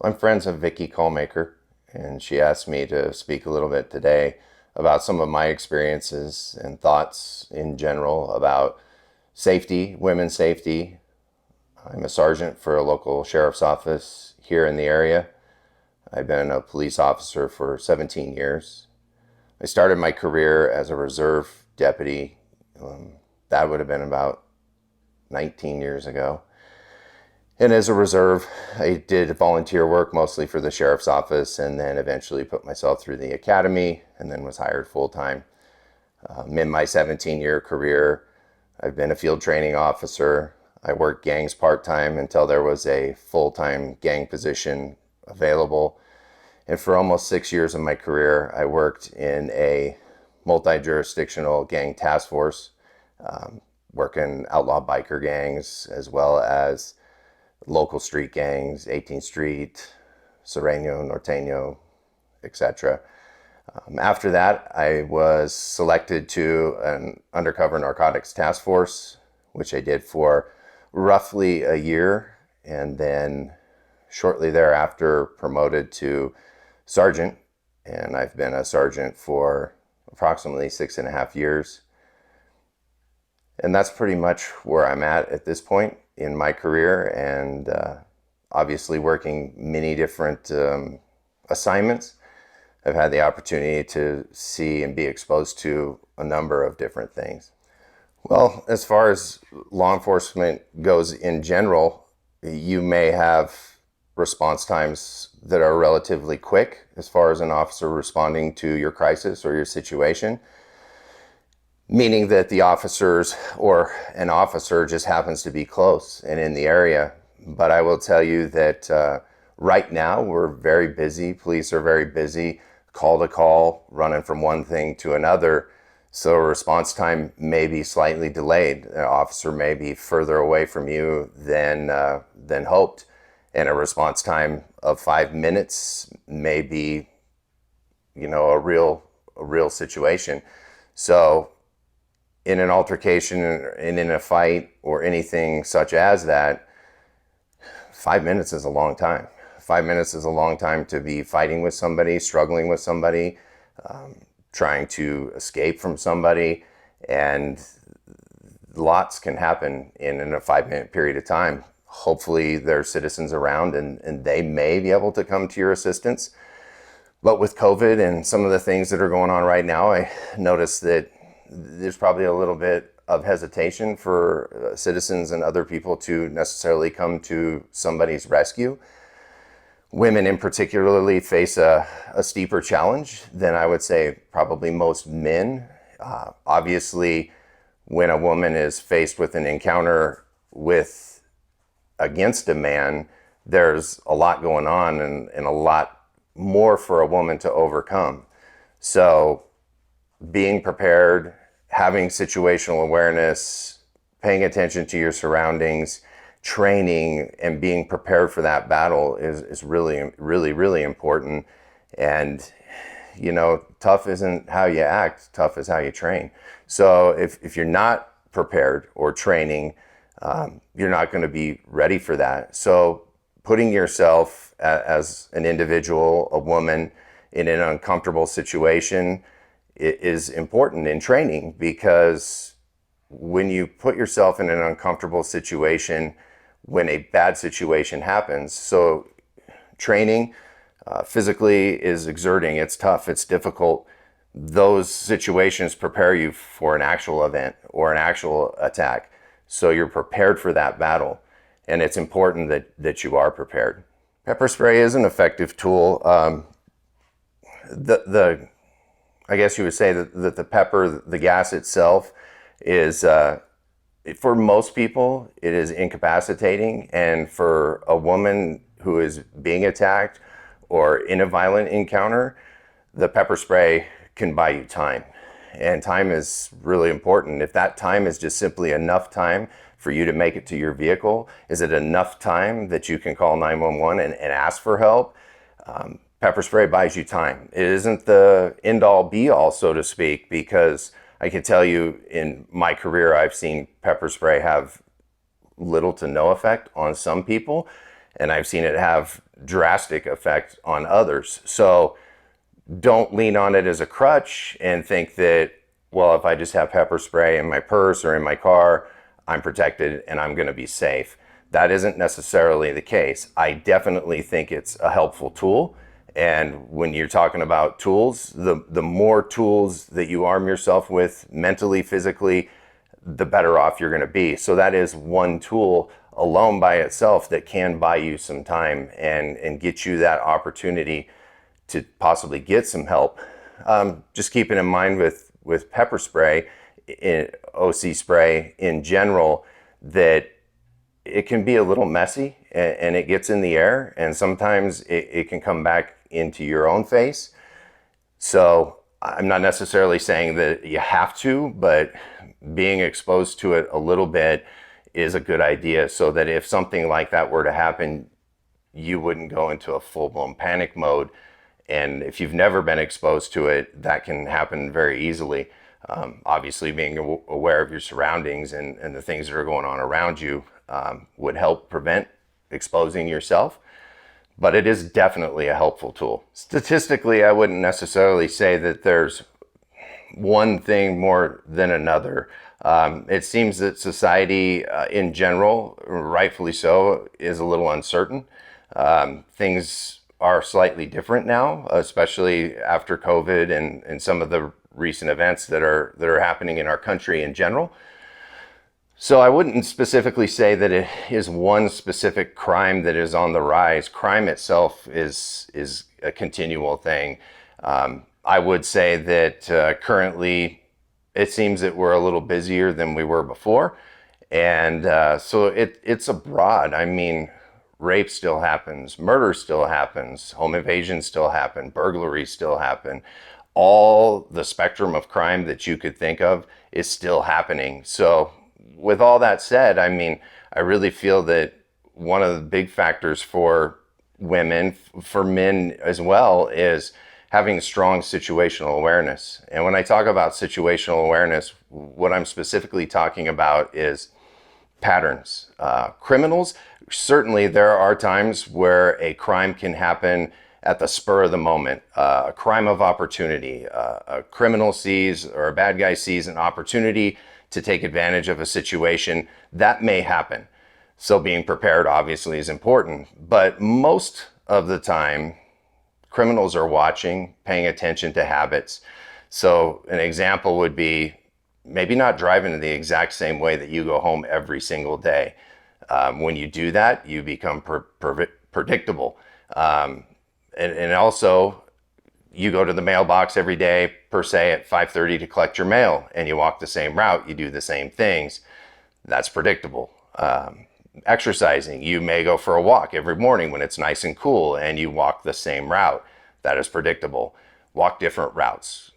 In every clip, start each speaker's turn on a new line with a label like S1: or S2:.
S1: I'm friends with Vicky Colmaker, and she asked me to speak a little bit today about some of my experiences and thoughts in general about safety, women's safety. I'm a sergeant for a local sheriff's office here in the area. I've been a police officer for 17 years. I started my career as a reserve deputy. That would have been about 19 years ago. And as a reserve, I did volunteer work mostly for the sheriff's office and then eventually put myself through the academy and then was hired full time. In my 17-year career, I've been a field training officer. I worked gangs part time until there was a full time gang position available. And for almost 6 years of my career, I worked in a multi jurisdictional gang task force, working outlaw biker gangs as well as local street gangs, 18th Street, Sereno, Norteño, etc. After that, I was selected to an undercover narcotics task force, which I did for roughly a year, and then shortly thereafter promoted to sergeant. And I've been a sergeant for approximately 6.5 years. And that's pretty much where I'm at this point in my career, and obviously working many different assignments. I've had the opportunity to see and be exposed to a number of different things. Well, as far as law enforcement goes in general, you may have response times that are relatively quick as far as an officer responding to your crisis or your situation, meaning that the officers or an officer just happens to be close and in the area. But I will tell you that right now we're very busy. Police are very busy, call to call, running from one thing to another. So response time may be slightly delayed. An officer may be further away from you than hoped, and a response time of 5 minutes may be, a real situation. So in an altercation and in a fight or anything such as that, 5 minutes is a long time. 5 minutes is a long time to be fighting with somebody, struggling with somebody, trying to escape from somebody, and lots can happen in a 5 minute period of time. Hopefully there's citizens around and they may be able to come to your assistance. But with COVID and some of the things that are going on right now, I noticed that there's probably a little bit of hesitation for citizens and other people to necessarily come to somebody's rescue. Women in particularly face a steeper challenge than I would say probably most men. Obviously, when a woman is faced with an encounter against a man, there's a lot going on and a lot more for a woman to overcome. So being prepared, having situational awareness, paying attention to your surroundings, training, and being prepared for that battle is really, really, really important. And, tough isn't how you act, tough is how you train. So if you're not prepared or training, you're not going to be ready for that. So putting yourself as an individual, a woman, in an uncomfortable situation is important in training, because when you put yourself in an uncomfortable situation, when a bad situation happens, so training physically is exerting, it's tough, it's difficult. Those situations prepare you for an actual event or an actual attack. So you're prepared for that battle, and it's important that you are prepared. Pepper spray is an effective tool. I guess you would say that the pepper, the gas itself, is for most people it is incapacitating, and for a woman who is being attacked or in a violent encounter, the pepper spray can buy you time. And time is really important. If that time is just simply enough time for you to make it to your vehicle, is it enough time that you can call 911 and ask for help? Pepper spray buys you time. It isn't the end all be all, so to speak, because I can tell you in my career, I've seen pepper spray have little to no effect on some people. and I've seen it have drastic effect on others. So don't lean on it as a crutch and think that, well, if I just have pepper spray in my purse or in my car, I'm protected and I'm going to be safe. That isn't necessarily the case. I definitely think it's a helpful tool. And when you're talking about tools, the more tools that you arm yourself with mentally, physically, the better off you're going to be. So that is one tool alone by itself that can buy you some time and get you that opportunity to possibly get some help. Just keeping in mind with pepper spray, OC spray in general, that it can be a little messy and it gets in the air, and sometimes it can come back into your own face. So I'm not necessarily saying that you have to, but being exposed to it a little bit is a good idea, so that if something like that were to happen, you wouldn't go into a full-blown panic mode. And if you've never been exposed to it, that can happen very easily. Obviously, being aware of your surroundings and the things that are going on around you would help prevent exposing yourself. But it is definitely a helpful tool. Statistically, I wouldn't necessarily say that there's one thing more than another. It seems that society in general, rightfully so, is a little uncertain. Things are slightly different now, especially after COVID and some of the recent events that are happening in our country in general. So I wouldn't specifically say that it is one specific crime that is on the rise. Crime itself is a continual thing. I would say that currently it seems that we're a little busier than we were before. And so it's abroad. I mean, rape still happens, murder still happens, home invasions still happen, burglaries still happen. All the spectrum of crime that you could think of is still happening. So with all that said, I mean, I really feel that one of the big factors for women, for men as well, is having strong situational awareness. And when I talk about situational awareness, what I'm specifically talking about is patterns. Criminals, certainly there are times where a crime can happen at the spur of the moment, a crime of opportunity. A criminal sees, or a bad guy sees, an opportunity to take advantage of a situation. That may happen. So being prepared obviously is important, but most of the time, criminals are watching, paying attention to habits. So an example would be maybe not driving in the exact same way that you go home every single day. When you do that, you become predictable. And also, you go to the mailbox every day, per se, at 5:30 to collect your mail, and you walk the same route, you do the same things. That's predictable. Exercising, you may go for a walk every morning when it's nice and cool, and you walk the same route. That is predictable. Walk different routes.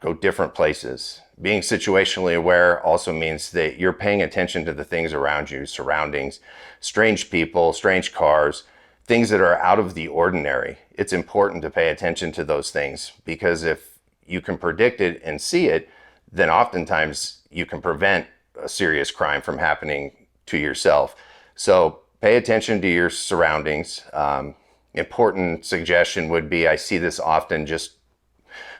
S1: Go different places. Being situationally aware also means that you're paying attention to the things around you, surroundings, strange people, strange cars, things that are out of the ordinary. It's important to pay attention to those things, because if you can predict it and see it, then oftentimes you can prevent a serious crime from happening to yourself. So pay attention to your surroundings. Important suggestion would be, I see this often, just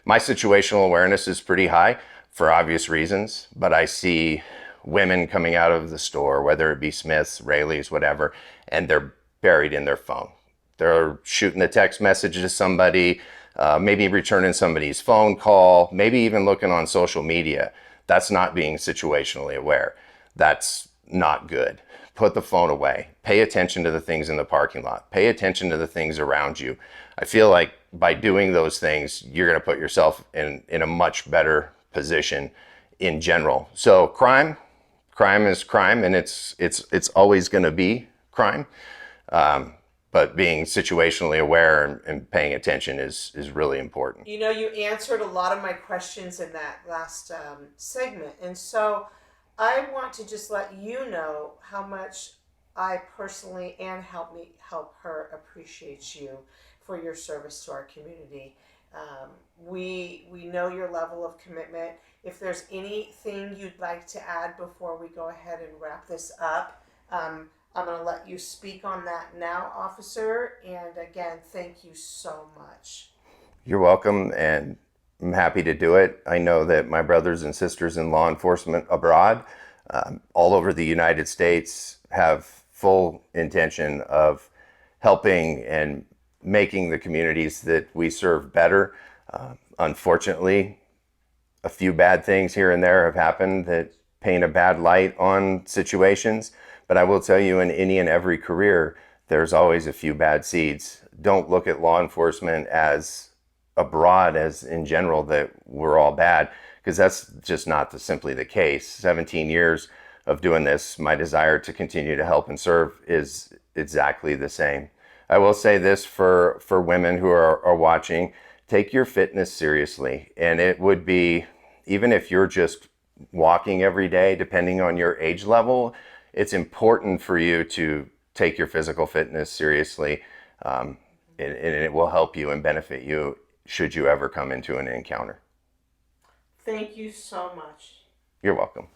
S1: my situational awareness is pretty high for obvious reasons, but I see women coming out of the store, whether it be Smith's, Rayleigh's, whatever, and they're buried in their phone. They're shooting a text message to somebody, maybe returning somebody's phone call, maybe even looking on social media. That's not being situationally aware. That's not good. Put the phone away. Pay attention to the things in the parking lot. Pay attention to the things around you. I feel like by doing those things, you're going to put yourself in a much better position in general. So crime is crime, and it's always going to be crime. But being situationally aware and paying attention is really important.
S2: You know, you answered a lot of my questions in that last segment. And so I want to just let you know how much I personally and help her appreciate you for your service to our community. We know your level of commitment. If there's anything you'd like to add before we go ahead and wrap this up, I'm going to let you speak on that now, officer. And again, thank you so much.
S1: You're welcome, and I'm happy to do it. I know that my brothers and sisters in law enforcement abroad, all over the United States, have full intention of helping and making the communities that we serve better. Unfortunately, a few bad things here and there have happened that paint a bad light on situations. But I will tell you, in any and every career, there's always a few bad seeds. Don't look at law enforcement as abroad as in general that we're all bad, because that's just not simply the case. 17 years of doing this, my desire to continue to help and serve is exactly the same. I will say this for women who are watching: take your fitness seriously. And it would be, even if you're just walking every day, depending on your age level, it's important for you to take your physical fitness seriously. And it will help you and benefit you should you ever come into an encounter.
S2: Thank you so much.
S1: You're welcome.